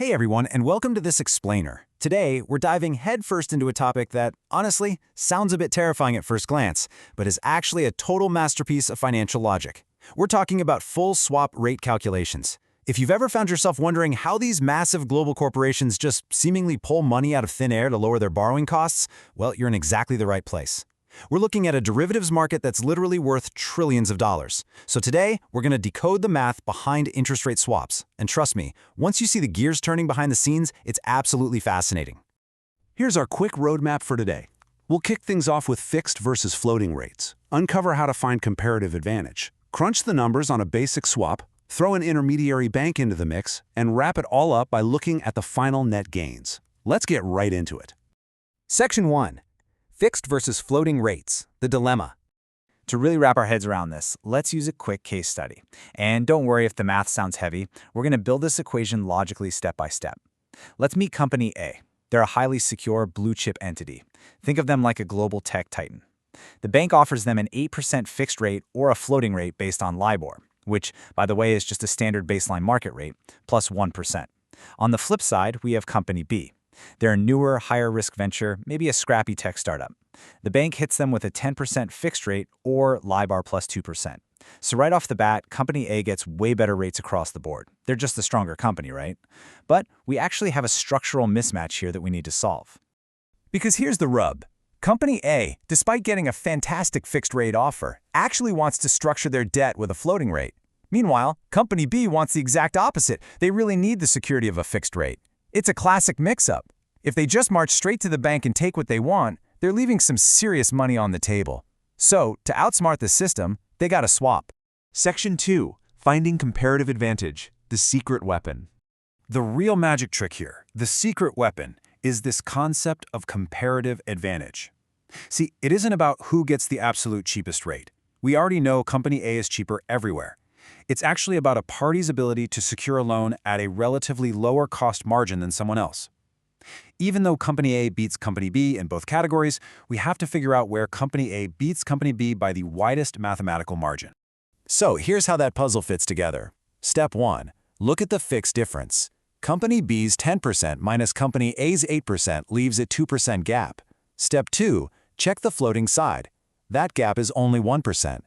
Hey everyone, and welcome to this explainer. Today, we're diving headfirst into a topic that, honestly, sounds a bit terrifying at first glance, but is actually a total masterpiece of financial logic. We're talking about full swap rate calculations. If you've ever found yourself wondering how these massive global corporations just seemingly pull money out of thin air to lower their borrowing costs, well, you're in exactly the right place. We're looking at a derivatives market that's literally worth trillions of dollars. So today, we're going to decode the math behind interest rate swaps. And trust me, once you see the gears turning behind the scenes, it's absolutely fascinating. Here's our quick roadmap for today. We'll kick things off with fixed versus floating rates, uncover how to find comparative advantage, crunch the numbers on a basic swap, throw an intermediary bank into the mix, and wrap it all up by looking at the final net gains. Let's get right into it. Section 1. Fixed versus floating rates, the dilemma. To really wrap our heads around this, let's use a quick case study. And don't worry if the math sounds heavy, we're going to build this equation logically step by step. Let's meet Company A. They're a highly secure blue-chip entity. Think of them like a global tech titan. The bank offers them an 8% fixed rate or a floating rate based on LIBOR, which, by the way, is just a standard baseline market rate, plus 1%. On the flip side, we have Company B. They're a newer, higher-risk venture, maybe a scrappy tech startup. The bank hits them with a 10% fixed rate or LIBOR plus 2%. So right off the bat, Company A gets way better rates across the board. They're just the stronger company, right? But we actually have a structural mismatch here that we need to solve. Because here's the rub. Company A, despite getting a fantastic fixed-rate offer, actually wants to structure their debt with a floating rate. Meanwhile, Company B wants the exact opposite. They really need the security of a fixed rate. It's a classic mix-up. If they just march straight to the bank and take what they want, they're leaving some serious money on the table. So, to outsmart the system, they gotta swap. Section 2. Finding comparative advantage, the secret weapon. The real magic trick here, the secret weapon, is this concept of comparative advantage. See, it isn't about who gets the absolute cheapest rate. We already know Company A is cheaper everywhere. It's actually about a party's ability to secure a loan at a relatively lower cost margin than someone else. Even though Company A beats Company B in both categories, we have to figure out where Company A beats Company B by the widest mathematical margin. So here's how that puzzle fits together. Step 1. Look at the fixed difference. Company B's 10% minus Company A's 8% leaves a 2% gap. Step 2. Check the floating side. That gap is only 1%.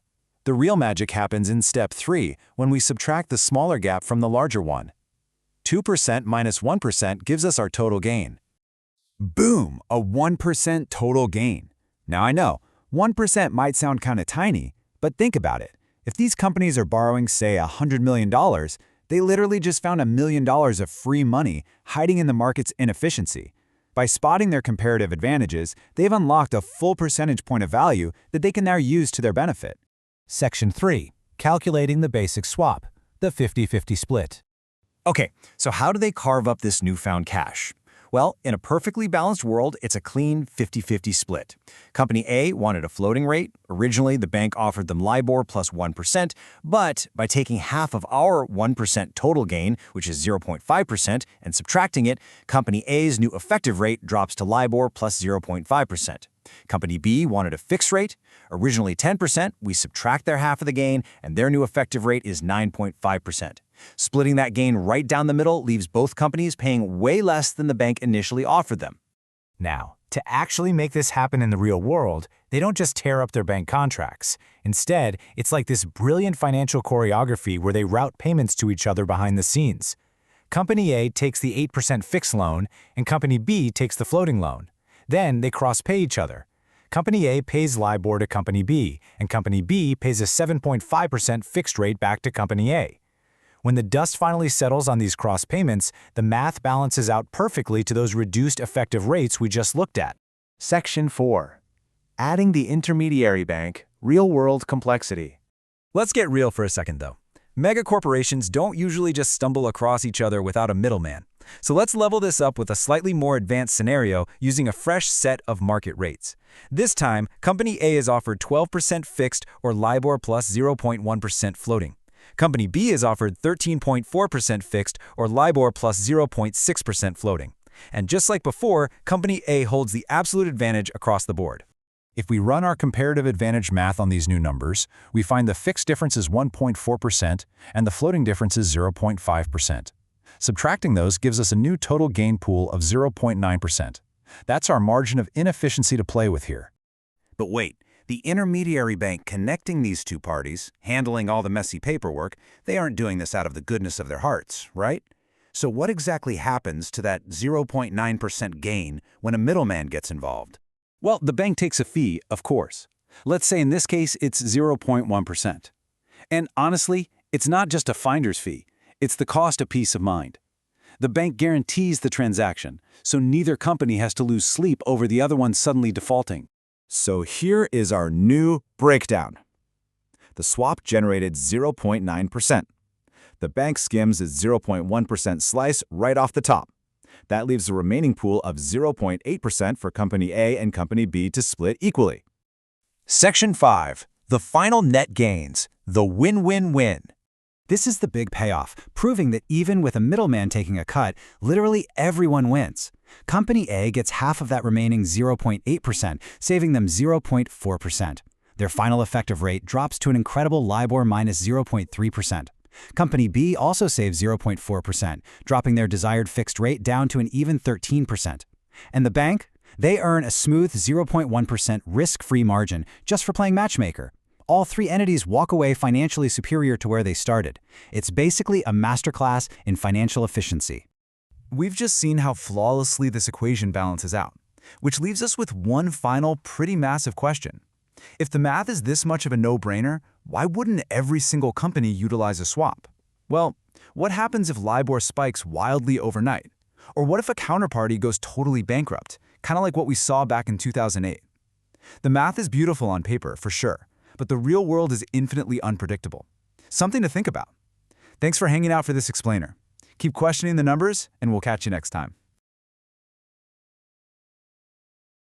The real magic happens in Step 3 when we subtract the smaller gap from the larger one. 2% minus 1% gives us our total gain. Boom! A 1% total gain. Now I know, 1% might sound kind of tiny, but think about it. If these companies are borrowing, say, $100 million, they literally just found $1 million of free money hiding in the market's inefficiency. By spotting their comparative advantages, they've unlocked a full percentage point of value that they can now use to their benefit. Section 3. Calculating the basic swap, the 50-50 split. Okay, so how do they carve up this newfound cash? Well, in a perfectly balanced world, it's a clean 50-50 split. Company A wanted a floating rate. Originally, the bank offered them LIBOR plus 1%, but by taking half of our 1% total gain, which is 0.5%, and subtracting it, Company A's new effective rate drops to LIBOR plus 0.5%. Company B wanted a fixed rate. Originally 10%, we subtract their half of the gain, and their new effective rate is 9.5%. Splitting that gain right down the middle leaves both companies paying way less than the bank initially offered them. Now, to actually make this happen in the real world, they don't just tear up their bank contracts. Instead, it's like this brilliant financial choreography where they route payments to each other behind the scenes. Company A takes the 8% fixed loan, and Company B takes the floating loan. Then they cross-pay each other. Company A pays LIBOR to Company B, and Company B pays a 7.5% fixed rate back to Company A. When the dust finally settles on these cross payments, the math balances out perfectly to those reduced effective rates we just looked at. Section 4. Adding the intermediary bank, real-world complexity. Let's get real for a second, though. Mega corporations don't usually just stumble across each other without a middleman. So let's level this up with a slightly more advanced scenario using a fresh set of market rates. This time, Company A is offered 12% fixed or LIBOR plus 0.1% floating. Company B is offered 13.4% fixed or LIBOR plus 0.6% floating. And just like before, Company A holds the absolute advantage across the board. If we run our comparative advantage math on these new numbers, we find the fixed difference is 1.4% and the floating difference is 0.5%. Subtracting those gives us a new total gain pool of 0.9%. That's our margin of inefficiency to play with here. But wait, the intermediary bank connecting these two parties, handling all the messy paperwork, they aren't doing this out of the goodness of their hearts, right? So what exactly happens to that 0.9% gain when a middleman gets involved? Well, the bank takes a fee, of course. Let's say in this case it's 0.1%. And honestly, it's not just a finder's fee, it's the cost of peace of mind. The bank guarantees the transaction, so neither company has to lose sleep over the other one suddenly defaulting. So here is our new breakdown. The swap generated 0.9%. The bank skims its 0.1% slice right off the top. That leaves the remaining pool of 0.8% for Company A and Company B to split equally. Section 5. The final net gains. The win-win-win. This is the big payoff, proving that even with a middleman taking a cut, literally everyone wins. Company A gets half of that remaining 0.8%, saving them 0.4%. Their final effective rate drops to an incredible LIBOR minus 0.3%. Company B also saves 0.4%, dropping their desired fixed rate down to an even 13%. And the bank? They earn a smooth 0.1% risk-free margin just for playing matchmaker. All three entities walk away financially superior to where they started. It's basically a masterclass in financial efficiency. We've just seen how flawlessly this equation balances out, which leaves us with one final, pretty massive question. If the math is this much of a no-brainer, why wouldn't every single company utilize a swap? Well, what happens if LIBOR spikes wildly overnight? Or what if a counterparty goes totally bankrupt, kind of like what we saw back in 2008? The math is beautiful on paper, for sure, but the real world is infinitely unpredictable. Something to think about. Thanks for hanging out for this explainer. Keep questioning the numbers, and we'll catch you next time.